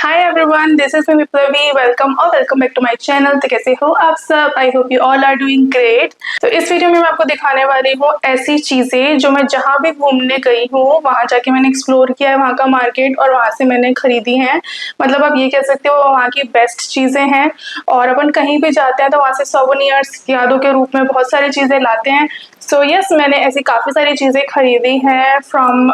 Hi everyone, this is me Viplavi. Welcome back to my channel. तो कैसे हो आप सब? I hope you all are doing great. तो इस वीडियो में मैं आपको दिखाने वाली हूँ ऐसी चीजें जो मैं जहाँ भी घूमने गई हूँ वहाँ जाके मैंने एक्सप्लोर किया है, वहाँ का मार्केट, और वहाँ से मैंने खरीदी है। मतलब आप ये कह सकते हो वहाँ की बेस्ट चीजें हैं। और अपन कहीं भी जाते हैं तो वहाँ से सोवेनियर्स, यादों के रूप में बहुत सारी चीजें लाते हैं। सो यस, मैंने ऐसी काफी सारी चीजें खरीदी हैं, फ्रॉम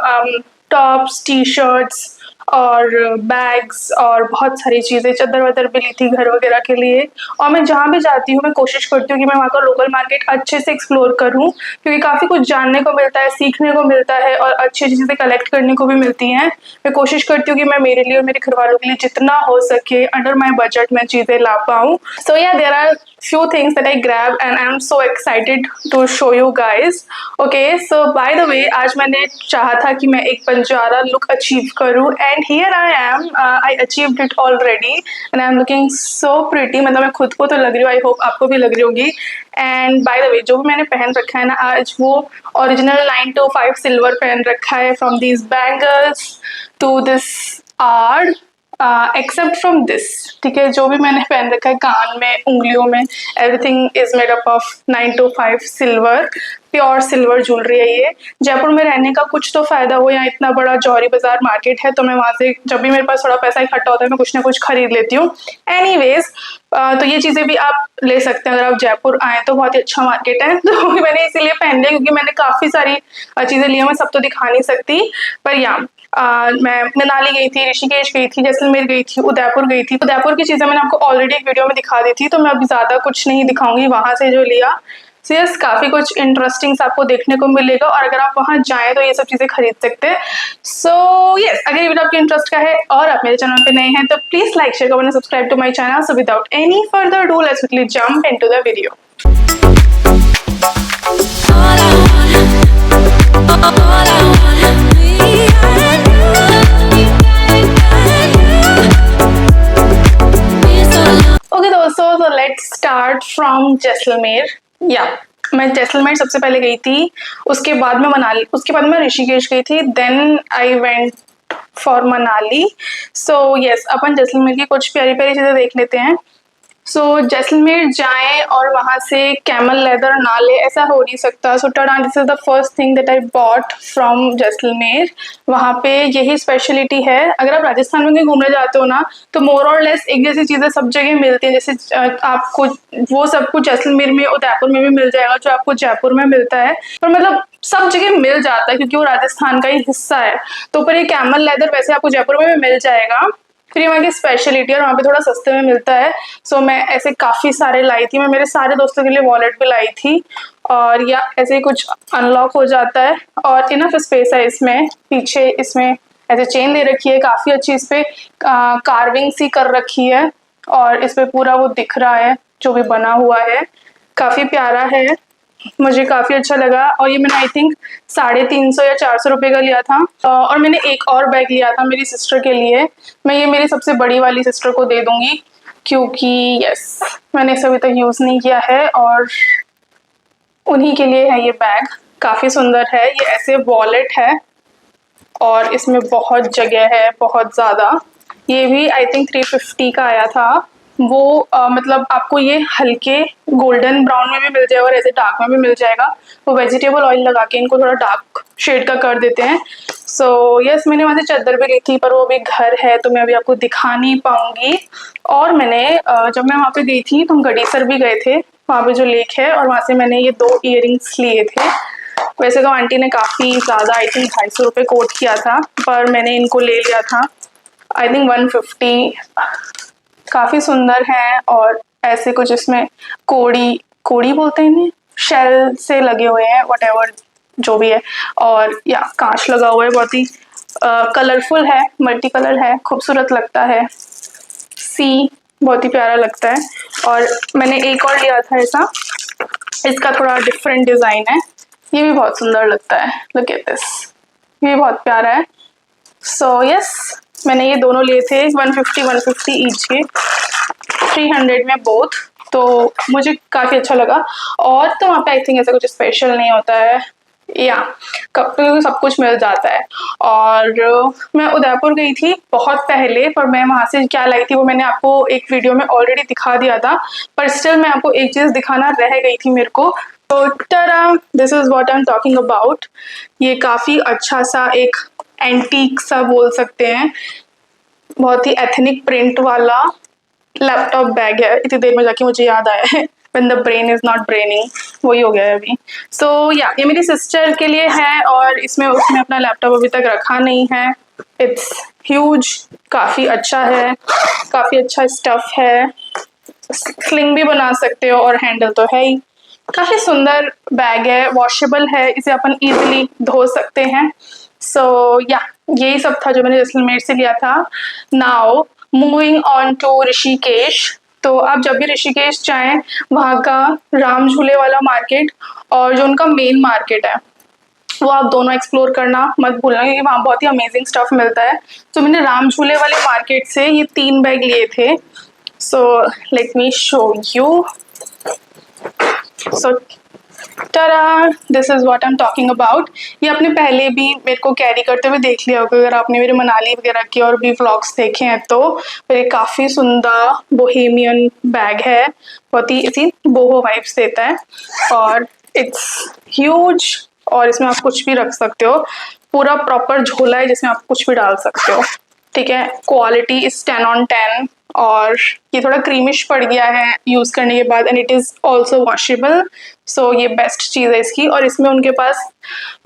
टॉप्स, टी शर्ट्स और बैग्स और बहुत सारी चीज़ें, चद्दर वद्दर भी ली थी घर वगैरह के लिए। और मैं जहाँ भी जाती हूँ मैं कोशिश करती हूँ कि मैं वहाँ का लोकल मार्केट अच्छे से एक्सप्लोर करूँ, क्योंकि काफ़ी कुछ जानने को मिलता है, सीखने को मिलता है और अच्छी अच्छी चीज़ें कलेक्ट करने को भी मिलती हैं। मैं कोशिश करती हूँ कि मैं मेरे लिए और मेरे घर वालों के लिए जितना हो सके अंडर माई बजट में चीज़ें ला पाऊँ। So yeah, there are few things that I grab and I'm so excited to show you guys. Okay, so by the way, आज मैंने चाहा था कि मैं एक बंजारा लुक अचीव करूँ and here I am. I achieved it already and I'm looking so pretty. मतलब मैं खुद को तो लग रही हूँ, I hope आपको भी लग रही होगी। And by the way, जो भी मैंने पहन रखा है ना आज, वो ओरिजिनल 925 सिल्वर पहन रखा है, from these bangles to this art. Except from this, ठीक है, जो भी मैंने पहन रखा है कान में, उंगलियों में, everything is made up of 925 silver, pure silver jewellery है ये। जयपुर में रहने का कुछ तो फायदा हो, यहाँ इतना बड़ा जौहरी बाजार मार्केट है, तो मैं वहां से जब भी मेरे पास थोड़ा पैसा इकट्ठा होता है मैं कुछ ना कुछ खरीद लेती हूँ। एनीवेज, तो ये चीजें भी आप ले सकते हैं अगर आप जयपुर आए तो, बहुत ही अच्छा मार्केट है। तो मैंने इसीलिए पहन लिया क्योंकि मैंने काफी सारी चीजें ली हैं, मैं सब तो दिखा नहीं सकती, पर या मैं मनाली गई थी, ऋषिकेश गई थी, जैसलमेर गई थी, उदयपुर गई थी। उदयपुर की चीजें मैंने आपको ऑलरेडी एक वीडियो में दिखा दी थी, तो मैं अभी ज्यादा कुछ नहीं दिखाऊंगी वहां से जो लिया। सो यस, काफी कुछ इंटरेस्टिंग आपको देखने को मिलेगा, और अगर आप वहां जाएं तो ये सब चीजें खरीद सकते हैं। सो यस, अगर ये वीडियो आपके इंटरेस्ट का है और आप मेरे चैनल पे नए हैं तो please like, share, comment, subscribe to my channel. So without any further do, let's quickly jump into the video. Okay दोस्तों, तो लेट्स स्टार्ट फ्रॉम जैसलमेर। या, मैं जैसलमेर सबसे पहले गई थी, उसके बाद मैं मनाली, उसके बाद मैं ऋषिकेश गई थी, then I went for Manali. So yes, अपन जैसलमेर की कुछ प्यारी प्यारी चीजें देख लेते हैं। सो जैसलमेर जाएं और वहां से कैमल लेदर ना ले, ऐसा हो नहीं सकता। So tada, this is the first thing that I bought from Jaisalmer. वहां पे यही स्पेशलिटी है। अगर आप राजस्थान में कहीं घूमने जाते हो ना तो मोर और लेस एक जैसी चीजें सब जगह मिलती हैं। जैसे आपको वो सब कुछ जैसलमेर में, उदयपुर में भी मिल जाएगा जो आपको जयपुर में मिलता है, पर मतलब सब जगह मिल जाता है क्योंकि वो राजस्थान का ही हिस्सा है। तो पर ये कैमल लेदर वैसे आपको जयपुर में भी मिल जाएगा, फिर वहाँ की स्पेशलिटी है और वहाँ पे थोड़ा सस्ते में मिलता है। सो मैं ऐसे काफ़ी सारे लाई थी, मैं मेरे सारे दोस्तों के लिए वॉलेट भी लाई थी। और या ऐसे ही कुछ अनलॉक हो जाता है और इनफ स्पेस है इसमें। पीछे इसमें ऐसे चेन दे रखी है, काफ़ी अच्छी, इस पे कार्विंग सी कर रखी है और इस पे पूरा वो दिख रहा है जो भी बना हुआ है, काफ़ी प्यारा है, मुझे काफ़ी अच्छा लगा। और ये मैंने आई थिंक 350 या 400 रुपये का लिया था। और मैंने एक और बैग लिया था मेरी सिस्टर के लिए। मैं ये मेरी सबसे बड़ी वाली सिस्टर को दे दूंगी क्योंकि यस, मैंने इसे अभी तक यूज़ नहीं किया है और उन्हीं के लिए है ये बैग। काफ़ी सुंदर है ये, ऐसे वॉलेट है और इसमें बहुत जगह है, बहुत ज़्यादा। ये भी आई थिंक 350 का आया था। वो मतलब आपको ये हल्के गोल्डन ब्राउन में भी मिल जाएगा और ऐसे डार्क में भी मिल जाएगा। वो वेजिटेबल ऑयल लगा के इनको थोड़ा डार्क शेड का कर देते हैं। सो यस, मैंने वहाँ से चादर भी ली थी, पर वो अभी घर है तो मैं अभी आपको दिखा नहीं पाऊंगी। और मैंने जब मैं वहाँ पे गई थी तो हम गड़ीसर भी गए थे, वहाँ पे जो लेक है, और वहाँ से मैंने ये 2 इयररिंग्स लिए थे। वैसे तो आंटी ने काफ़ी ज़्यादा आई थिंक 250 रुपये कोट किया था, पर मैंने इनको ले लिया था आई थिंक 150। काफ़ी सुंदर हैं और ऐसे कुछ इसमें कोड़ी कोड़ी बोलते हैं इन्हें, शेल से लगे हुए हैं, वट जो भी है। और या कांच लगा हुआ है, बहुत ही कलरफुल है, मल्टी कलर है, खूबसूरत लगता है, सी बहुत ही प्यारा लगता है। और मैंने एक और लिया था ऐसा, इसका थोड़ा डिफरेंट डिज़ाइन है, ये भी बहुत सुंदर लगता है। लुक एट दिस, ये भी बहुत प्यारा है। सो यस, मैंने ये दोनों लिए थे 150 ईच के, 300 में बोथ, तो मुझे काफ़ी अच्छा लगा। और तो वहाँ पे आई थिंक ऐसा कुछ स्पेशल नहीं होता है, या कपड़े सब कुछ मिल जाता है। और मैं उदयपुर गई थी बहुत पहले, पर मैं वहाँ से क्या लाई थी वो मैंने आपको एक वीडियो में ऑलरेडी दिखा दिया था, पर स्टिल मैं आपको एक चीज़ दिखाना रह गई थी मेरे को। तो ta-ra, this is what I am talking about. ये काफ़ी अच्छा सा एक एंटीक सा बोल सकते हैं, बहुत ही एथनिक प्रिंट वाला लैपटॉप बैग है। इतनी देर में जाके मुझे याद आया है, when the brain is not braining, वही हो गया है अभी। सो या ये मेरी सिस्टर के लिए है, और इसमें उसने अपना लैपटॉप अभी तक रखा नहीं है। इट्स ह्यूज, काफ़ी अच्छा है, काफ़ी अच्छा स्टफ है, स्लिंग भी बना सकते हो और हैंडल तो है ही। काफ़ी सुंदर बैग है, वॉशेबल है, इसे अपन इजीली धो सकते हैं। सो या यही सब था जो मैंने जैसलमेर से लिया था। Now moving on to Rishikesh. तो आप जब भी ऋषिकेश जाएं, वहाँ का राम झूले वाला मार्केट और जो उनका मेन मार्केट है, वो आप दोनों एक्सप्लोर करना मत भूलना, क्योंकि वहाँ बहुत ही अमेजिंग स्टफ मिलता है। तो मैंने राम झूले वाले मार्केट से ये 3 बैग लिए थे। So let me show you. So tada, this is what I am talking about. ये आपने पहले भी मेरे को कैरी करते हुए देख लिया होगा अगर आपने मेरे मनाली वगैरह के और भी व्लॉग्स देखे हैं तो। पर ये काफ़ी सुंदर बोहेमियन बैग है, बहुत ही इसी बोहो वाइब्स देता है, और इट्स ह्यूज, और इसमें आप कुछ भी रख सकते हो। पूरा प्रॉपर झोला है जिसमें आप कुछ भी डाल सकते हो। ठीक है, क्वालिटी इज 10/10, और ये थोड़ा क्रीमिश पड़ गया है यूज़ करने के बाद, and it is also washable. So ये बेस्ट चीज़ है इसकी। और इसमें उनके पास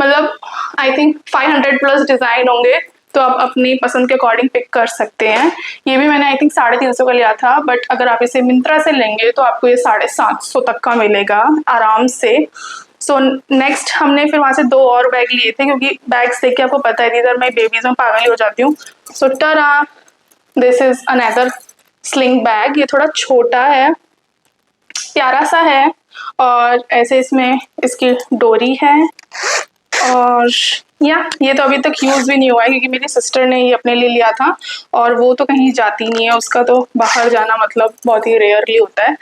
मतलब आई थिंक 500+ डिज़ाइन होंगे, तो आप अपनी पसंद के अकॉर्डिंग पिक कर सकते हैं। ये भी मैंने आई थिंक 350 का लिया था, बट अगर आप इसे मिंत्रा से लेंगे तो आपको ये 750 तक का मिलेगा आराम से। सो नेक्स्ट हमने फिर वहाँ से 2 और बैग लिए थे, क्योंकि बैग्स देख के आपको पता है इधर मैं बेबीज में पागल ही हो जाती हूँ। So tada, this is another sling bag. ये थोड़ा छोटा है, प्यारा सा है, और ऐसे इसमें इसकी डोरी है। और या ये तो अभी तक यूज़ भी नहीं हुआ है, क्योंकि मेरी सिस्टर ने ये अपने लिए लिया था, और वो तो कहीं जाती नहीं है, उसका तो बाहर जाना मतलब बहुत ही रेयरली होता है।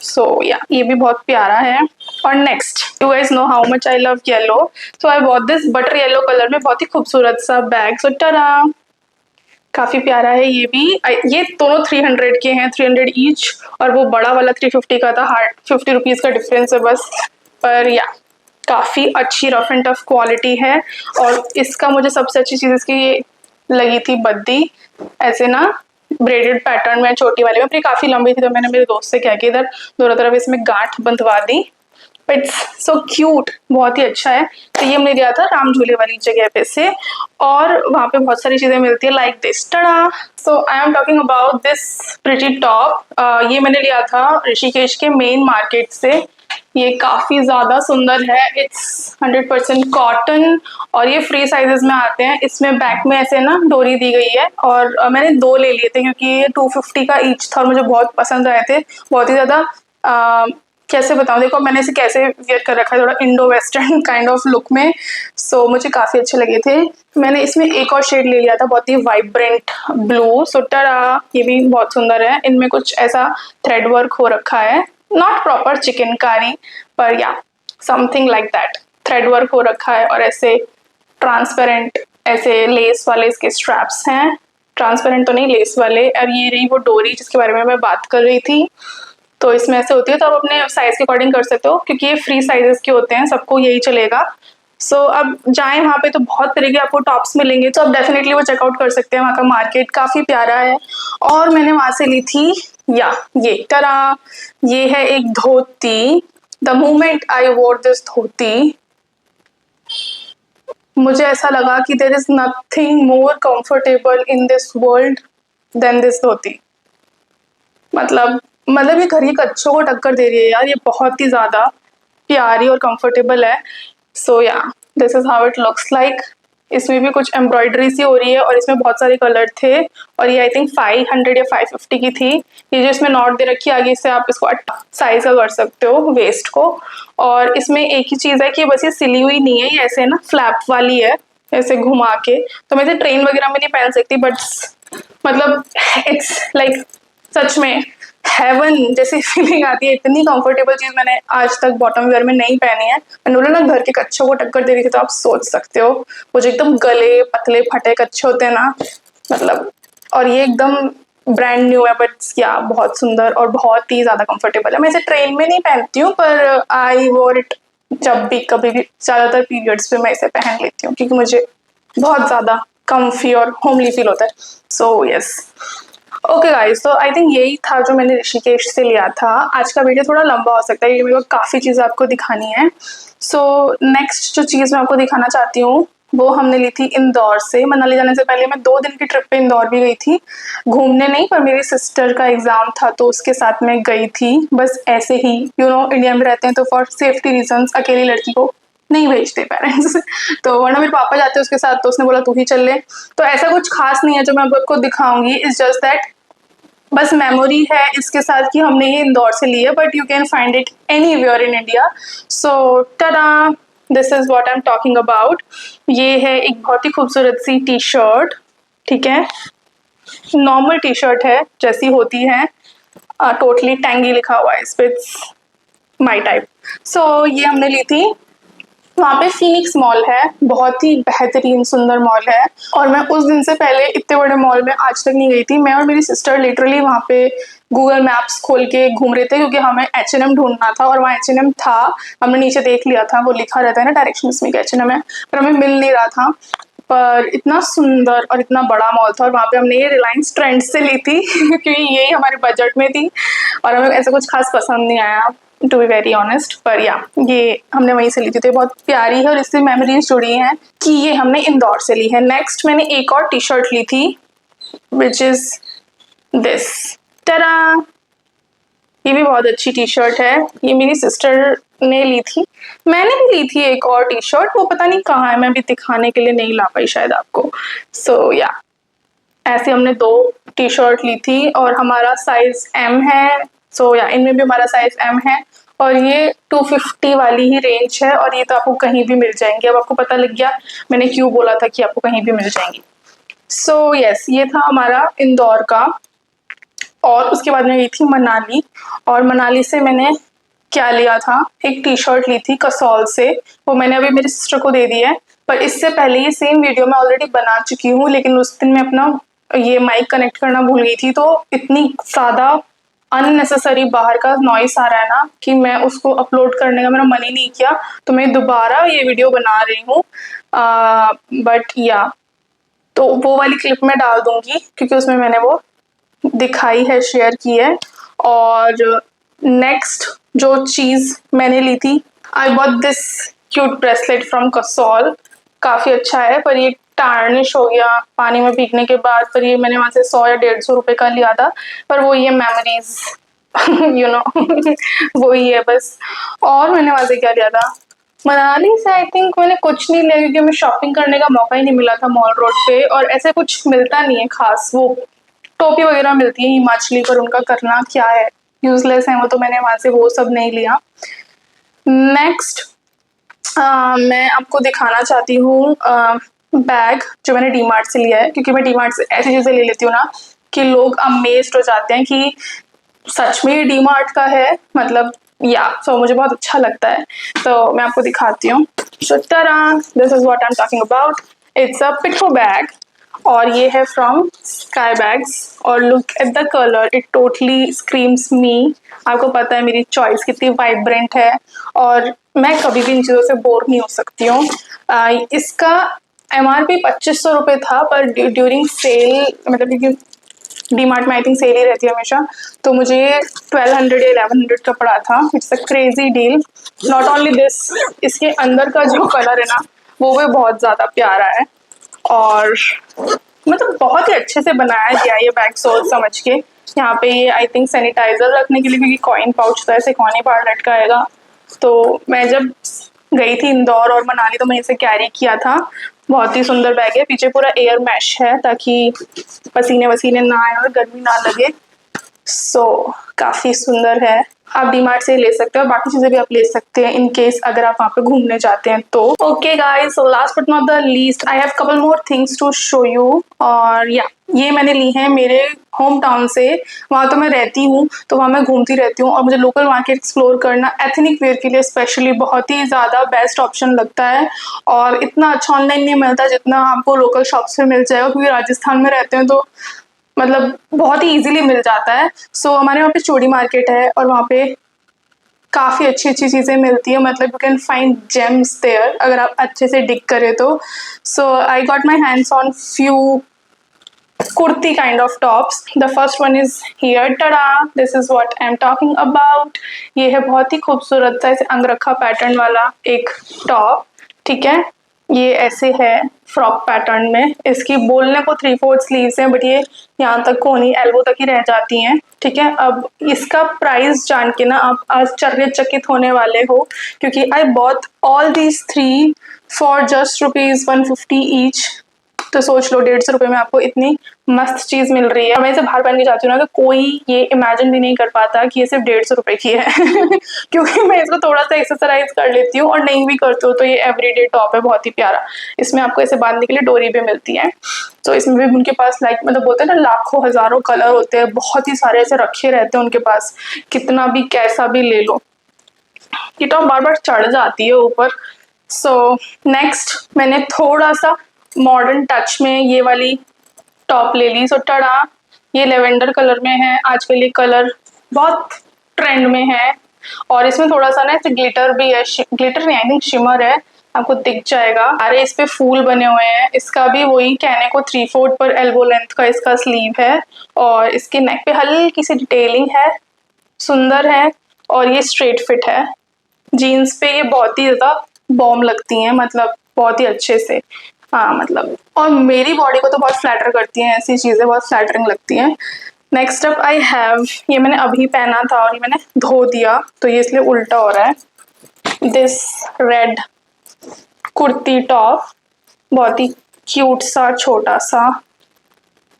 सो या ये भी बहुत प्यारा है। और next, you guys know how much I love yellow, so I bought this butter yellow colour में बहुत ही खूबसूरत सा बैग। सो टरा, काफ़ी प्यारा है ये भी। ये दोनों 300 के हैं, 300 ईच, और वो बड़ा वाला 350 का था। हार्ड 50 रुपीज़ का डिफरेंस है बस। पर या काफ़ी अच्छी रफ एंड टफ क्वालिटी है। और इसका मुझे सबसे अच्छी चीज़ इसकी ये लगी थी बद्दी, ऐसे ना ब्रेडेड पैटर्न में, छोटी वाली में। पर काफ़ी लंबी थी, तो मैंने मेरे दोस्त से कह के इधर दोनों तरफ इसमें गांठ बंधवा दी। इट्स सो क्यूट, बहुत ही अच्छा है। तो ये हमने लिया था राम झूले वाली जगह पे से, और वहाँ पे बहुत सारी चीज़ें मिलती है like this. Tada, so I am talking about this pretty top. ये मैंने लिया था ऋषिकेश के मेन मार्केट से। ये काफ़ी ज़्यादा सुंदर है, इट्स 100% कॉटन, और ये फ्री साइजेस में आते हैं। इसमें बैक में ऐसे ना डोरी दी गई है, और मैंने 2 ले लिए थे क्योंकि ये 250 का ईच था और मुझे बहुत पसंद आए थे, बहुत ही ज़्यादा। कैसे बताऊँ, देखो मैंने इसे कैसे वियर कर रखा है, थोड़ा Indo western kind of look में। सो मुझे काफ़ी अच्छे लगे थे। मैंने इसमें एक और शेड ले लिया था, बहुत ही वाइब्रेंट ब्लू। सो टड़ा, ये भी बहुत सुंदर है। इनमें कुछ ऐसा थ्रेड वर्क हो रखा है, नॉट प्रॉपर चिकनकारी, पर या something like that. Thread work हो रखा है, और ऐसे ट्रांसपेरेंट ऐसे लेस वाले इसके स्ट्रैप्स हैं। ट्रांसपेरेंट तो नहीं, लेस वाले। और ये रही वो डोरी जिसके बारे में मैं बात कर रही थी। तो इसमें ऐसे होती है, तो आप अपने साइज के अकॉर्डिंग कर सकते हो, क्योंकि ये फ्री साइजेस के होते हैं, सबको यही चलेगा। सो अब जाएं वहाँ पे तो बहुत तरह के आपको टॉप्स मिलेंगे, तो आप डेफिनेटली वो चेकआउट कर सकते हैं। वहाँ का मार्केट काफ़ी प्यारा है। और मैंने वहाँ से ली थी या ये टरा, ये है एक धोती। द मोमेंट आई वोर दिस धोती, मुझे ऐसा लगा कि there is nothing more comfortable in this world than this dhoti. मतलब ये घर के कच्छों को टक्कर दे रही है यार, ये बहुत ही ज़्यादा प्यारी और कंफर्टेबल है। सो या this is how it looks like. इसमें भी कुछ एम्ब्रॉयडरी सी हो रही है, और इसमें बहुत सारे कलर थे, और ये आई थिंक 500 या 550 की थी। ये जो इसमें नॉट दे रखी है आगे से, आप इसको साइज का कर सकते हो वेस्ट को। और इसमें एक ही चीज़ है कि बस ये सिली हुई नहीं है, ये ऐसे ना फ्लैप वाली है, ऐसे घुमा के। तो मैं इसे ट्रेन वगैरह में नहीं पहन सकती, बट मतलब इट्स लाइक सच में हेवन जैसी फीलिंग आती है। इतनी कंफर्टेबल चीज मैंने आज तक बॉटम वेयर में नहीं पहनी है। मैंने बोला ना घर के कच्छों को टक्कर दे रही थी, तो आप सोच सकते हो वो जो एकदम गले पतले फटे कच्छे होते हैं ना, मतलब। और ये एकदम ब्रांड न्यू है, बट या बहुत सुंदर और बहुत ही ज्यादा कंफर्टेबल है। मैं इसे ट्रेन में नहीं पहनती हूँ, पर आई वोर इट जब भी कभी भी, ज्यादातर पीरियड्स पे मैं इसे पहन लेती हूँ क्योंकि मुझे बहुत ज्यादा comfy और होमली फील होता है। सो यस, ओके गाइस, तो आई थिंक यही था जो मैंने ऋषिकेश से लिया था। आज का वीडियो थोड़ा लंबा हो सकता है क्योंकि मेरे को काफ़ी चीज़ें आपको दिखानी है। सो नेक्स्ट जो चीज़ मैं आपको दिखाना चाहती हूँ वो हमने ली थी इंदौर से। मनाली जाने से पहले मैं 2 दिन की ट्रिप पे इंदौर भी गई थी, घूमने नहीं, पर मेरी सिस्टर का एग्ज़ाम था तो उसके साथ मैं गई थी, बस ऐसे ही। इंडिया में रहते हैं तो फॉर सेफ्टी रीजंस अकेली लड़की को नहीं भेजते पेरेंट्स तो वरना मेरे पापा जाते उसके साथ, तो उसने बोला तू ही चल ले। तो ऐसा कुछ खास नहीं है जो मैं आपको दिखाऊंगी, इट्स जस्ट दैट बस मेमोरी है इसके साथ कि हमने ये इंदौर से ली है, but you can find it anywhere in India. So tada, this is what I am talking about. ये है एक बहुत ही खूबसूरत सी टी शर्ट, ठीक है, नॉर्मल टी शर्ट है जैसी होती है, टोटली टैंगी लिखा हुआ है इस पे, माई टाइप। सो ये हमने ली थी, वहाँ पे फीनिक्स मॉल है, बहुत ही बेहतरीन सुंदर मॉल है। और मैं उस दिन से पहले इतने बड़े मॉल में आज तक नहीं गई थी। मैं और मेरी सिस्टर लिटरली वहाँ पे गूगल मैप्स खोल के घूम रहे थे क्योंकि हमें H&M ढूंढना था, और वहाँ H&M था। हमने नीचे देख लिया था, वो लिखा रहता है ना डायरेक्शंस में कि H&M है, पर हमें मिल नहीं रहा था। पर इतना सुंदर और इतना बड़ा मॉल था, और वहाँ पे हमने ये रिलायंस ट्रेंड्स से ली थी क्योंकि यही हमारे बजट में थी और हमें ऐसा कुछ खास पसंद नहीं आया, टू बी वेरी ऑनेस्ट। पर या ये हमने वहीं से ली थी, तो बहुत प्यारी है और इससे मेमोरीज जुड़ी हैं कि ये हमने इंदौर से ली है। नेक्स्ट मैंने एक और टी शर्ट ली थी विच इज दिस, टरा। ये भी बहुत अच्छी टी शर्ट है, ये मेरी सिस्टर ने ली थी। मैंने भी ली थी एक और टी शर्ट, वो पता नहीं कहाँ है, मैं भी दिखाने के लिए नहीं ला पाई शायद आपको। सो या ऐसे हमने 2 टी शर्ट ली थी और हमारा साइज M है। सो या इनमें भी हमारा साइज M है, और ये 250 वाली ही रेंज है, और ये तो आपको कहीं भी मिल जाएंगे। अब आपको पता लग गया मैंने क्यों बोला था कि आपको कहीं भी मिल जाएंगी। सो यस, ये था हमारा इंदौर का। और उसके बाद मैं गई थी मनाली, और मनाली से मैंने क्या लिया था, एक टी शर्ट ली थी कसौल से, वो मैंने अभी मेरी सिस्टर को दे दी है। पर इससे पहले ये सेम वीडियो मैं ऑलरेडी बना चुकी हूँ, लेकिन उस दिन मैं अपना ये माइक कनेक्ट करना भूल गई थी, तो इतनी ज़्यादा अननेसेसरी बाहर का नॉइस आ रहा है ना कि मैं उसको अपलोड करने का मेरा मन ही नहीं किया, तो मैं दोबारा ये वीडियो बना रही हूँ। बट या तो वो वाली क्लिप मैं डाल दूंगी क्योंकि उसमें मैंने वो दिखाई है, शेयर की है। और नेक्स्ट जो चीज़ मैंने ली थी, I bought this cute bracelet from Kasol. काफ़ी अच्छा है, पर ये टार्निश हो गया पानी में भीगने के बाद, पर ये मैंने वहाँ से 100 या 150 रुपये का लिया था। पर वो ये मेमोरीज यू नो वो ही है बस। और मैंने वहाँ से क्या लिया था, मनाली से आई थिंक मैंने कुछ नहीं लिया क्योंकि हमें शॉपिंग करने का मौका ही नहीं मिला था मॉल रोड पे, और ऐसे कुछ मिलता नहीं है खास। वो टोपी वगैरह मिलती है हिमाचली, पर उनका करना क्या है, यूजलेस है वो, तो मैंने वहां से वो सब नहीं लिया। नेक्स्ट मैं आपको दिखाना चाहती हूँ बैग जो मैंने डी मार्ट से लिया है, क्योंकि मैं डी मार्ट से ऐसी चीज़ें ले लेती हूँ ना कि लोग अमेज्ड हो जाते हैं कि सच में ये डी मार्ट का है, मतलब या सो मुझे बहुत अच्छा लगता है। तो मैं आपको दिखाती हूँ। So tada, this is what I am talking about. It's a पिठो बैग, और ये है फ्रॉम स्काई बैग्स, और look at the colour, it totally screams me. आपको पता है मेरी चॉइस कितनी वाइब्रेंट है, और मैं कभी भी इन चीज़ों से बोर नहीं हो सकती हूँ। इसका MRP 2500 रुपये था, पर ड्यूरिंग सेल, मतलब क्योंकि डी मार्ट में आई थिंक सेल ही रहती है हमेशा, तो मुझे 1200 या 1100 का पड़ा था। It's a crazy deal. Not only this, इसके अंदर का जो कलर है ना वो भी बहुत ज़्यादा प्यारा है, और मतलब बहुत ही अच्छे से बनाया गया ये बैग सोच समझ के। यहाँ पे ये आई थिंक सैनिटाइजर रखने के लिए, क्योंकि कॉइन पाउच तो ऐसे कौन ही बाहर लटकाएगा। तो मैं जब गई थी इंदौर और मनाली तो मैं इसे कैरी किया था। बहुत ही सुंदर बैग है, पीछे पूरा एयर मैश है ताकि पसीने वसीने ना आए और गर्मी ना लगे। सो काफ़ी सुंदर है। आप डीमार्ट से ले सकते हो, बाकी चीज़ें भी आप ले सकते हैं इन केस अगर आप वहाँ पे घूमने जाते हैं तो। Okay guys, so last but not the least I have couple more things to show you. और या ये मैंने ली हैं मेरे होम टाउन से। वहाँ तो मैं रहती हूँ तो वहाँ मैं घूमती रहती हूँ और मुझे लोकल मार्केट एक्सप्लोर करना एथनिक वेयर के लिए स्पेशली बहुत ही ज़्यादा बेस्ट ऑप्शन लगता है। और इतना अच्छा ऑनलाइन नहीं मिलता जितना आपको लोकल शॉप्स पे मिल जाएगा, क्योंकि राजस्थान में रहते हैं तो मतलब बहुत ही इजीली मिल जाता है। सो हमारे वहाँ पे चूड़ी मार्केट है और वहाँ पे काफ़ी अच्छी अच्छी चीज़ें मिलती है, मतलब you can find gems there अगर आप अच्छे से डिग करें तो। So I got my hands on few kurti kind of tops. The first one is here, tada, this is what I am talking about. ये है बहुत ही खूबसूरत सा ऐसे अंगरखा पैटर्न वाला एक टॉप, ठीक है। ये ऐसे है फ्रॉक पैटर्न में, इसकी बोलने को 3/4 स्लीव्स हैं बट ये यहाँ तक को नहीं, एल्बो तक ही रह जाती हैं, ठीक है। अब इसका प्राइस जान के ना आप आश्चर्यचकित होने वाले हो, क्योंकि I bought all these 3 for just ₹150 each. तो सोच लो 150 में आपको इतनी मस्त चीज मिल रही है। मैं इसे बाहर पहन के जाती हूँ ना तो कोई ये इमेजिन भी नहीं कर पाता कि ये सिर्फ 150 की है क्योंकि मैं इसको थोड़ा सा एक्सरसाइज कर लेती हूँ और नहीं भी करती हूँ तो ये एवरीडे टॉप है, बहुत ही प्यारा। इसमें आपको ऐसे बांधने के लिए डोरी भी मिलती है। तो इसमें भी उनके पास लाइक मतलब बोलते हैं ना लाखों हजारों कलर होते हैं, बहुत ही सारे ऐसे रखे रहते हैं उनके पास, कितना भी कैसा भी ले लो। ये टॉप बार बार चढ़ जाती है ऊपर। सो नेक्स्ट मैंने थोड़ा सा मॉडर्न टच में ये वाली टॉप ले ली। सो टड़ा, ये लेवेंडर कलर में है, आजकल ये कलर बहुत ट्रेंड में है और इसमें थोड़ा सा ना ऐसे ग्लिटर भी है, ग्लिटर नहीं आई थिंक शिमर है, आपको दिख जाएगा। अरे इस पे फूल बने हुए हैं, इसका भी वही कहने को 3/4 पर एल्बो लेंथ का इसका स्लीव है और इसके नेक पे हल्की सी डिटेलिंग है, सुंदर है और ये स्ट्रेट फिट है। जीन्स पे ये बहुत ही ज़्यादा बॉम लगती हैं, मतलब बहुत ही अच्छे से, हाँ मतलब, और मेरी बॉडी को तो बहुत फ्लैटर करती हैं, ऐसी चीज़ें बहुत फ्लैटरिंग लगती हैं। नेक्स्ट अप आई हैव, ये मैंने अभी पहना था और ये मैंने धो दिया तो ये इसलिए उल्टा हो रहा है, दिस रेड कुर्ती टॉप, बहुत ही क्यूट सा छोटा सा,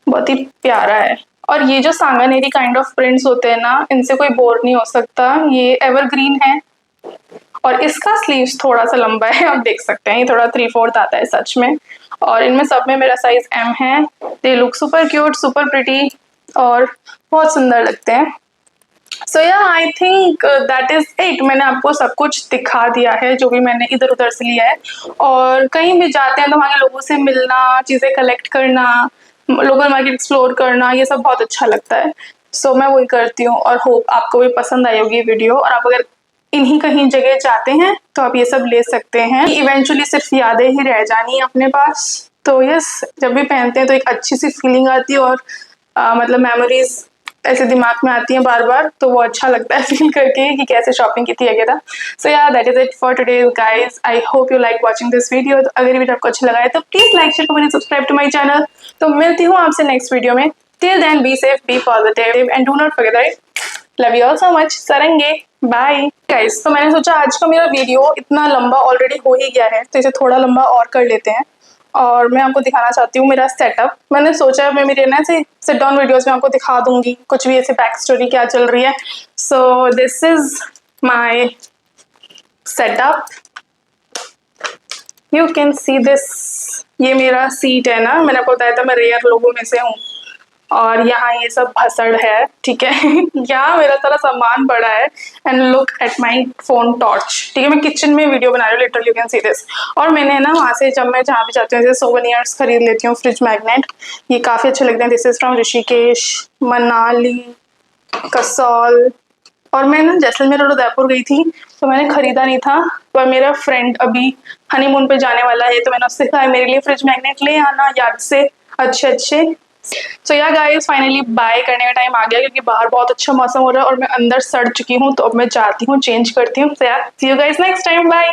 बहुत ही प्यारा है। और ये जो सांगानेरी काइंड ऑफ प्रिंट्स होते हैं ना, इनसे कोई बोर नहीं हो सकता, ये एवरग्रीन है और इसका स्लीव्स थोड़ा सा लंबा है, आप देख सकते हैं, ये थोड़ा 3/4 आता है सच में। और इनमें सब में मेरा साइज M है। They look super cute, super pretty और बहुत सुंदर लगते हैं। सो या I think that is it. मैंने आपको सब कुछ दिखा दिया है जो भी मैंने इधर उधर से लिया है। और कहीं भी जाते हैं तो वहाँ के लोगों से मिलना, चीज़ें कलेक्ट करना, लोकल मार्केट एक्सप्लोर करना, ये सब बहुत अच्छा लगता है। सो मैं वही करती हूँ और होप आपको भी पसंद आई होगी वीडियो। और आप अगर इन्हीं कहीं जगह जाते हैं तो आप ये सब ले सकते हैं, इवेंचुअली सिर्फ यादें ही रह जानी है अपने पास। तो यस, जब भी पहनते हैं तो एक अच्छी सी फीलिंग आती है और मतलब मेमोरीज ऐसे दिमाग में आती हैं बार बार, तो वो अच्छा लगता है फील करके कि कैसे शॉपिंग की थी वगैरह। So yeah that is it for today guys, I hope you like watching this video. तो अगर वीडियो आपको अच्छा लगा है तो please like share comment subscribe to my channel. तो मिलती हूँ आपसे नेक्स्ट वीडियो में। Till then be safe, be positive and do not forget that love you all so much. सरेंगे, बाय गाइस। तो मैंने सोचा आज का मेरा वीडियो इतना लंबा ऑलरेडी हो ही गया है तो इसे थोड़ा लंबा और कर लेते हैं और मैं आपको दिखाना चाहती हूँ मेरा सेटअप। मैंने सोचा मैं मेरे ना ऐसे सिट डाउन वीडियोस में आपको दिखा दूंगी कुछ भी ऐसे बैक स्टोरी क्या चल रही है। So this is my setup, you can see this. ये मेरा सीट है ना, मैंने आपको बताया था मैं रेयर लोगों में से हूँ और यहाँ ये सब भसड़ है, ठीक है यहाँ मेरा सारा सामान पड़ा है and look at my phone torch, ठीक है। मैं किचन में वीडियो बना रही हूँ, literally you can see this. और मैंने ना वहाँ से जब मैं जहाँ भी जाती हूँ जैसे सोवेनियर्स खरीद लेती हूँ, फ्रिज मैग्नेट, ये काफ़ी अच्छे लगते हैं। This is from Rishikesh, Manali, Kasol. और मैं ना जैसलमेर और उदयपुर गई थी तो मैंने खरीदा नहीं था, पर मेरा फ्रेंड अभी हनीमून पे जाने वाला है तो मैंने उससे कहा मेरे लिए फ्रिज मैग्नेट ले आना याद से अच्छे अच्छे। सो या गाइस, फाइनली बाय करने का टाइम आ गया क्योंकि बाहर बहुत अच्छा मौसम हो रहा है और मैं अंदर सड़ चुकी हूँ, तो अब मैं जाती हूँ, चेंज करती हूँ। So yeah see you guys next time, bye.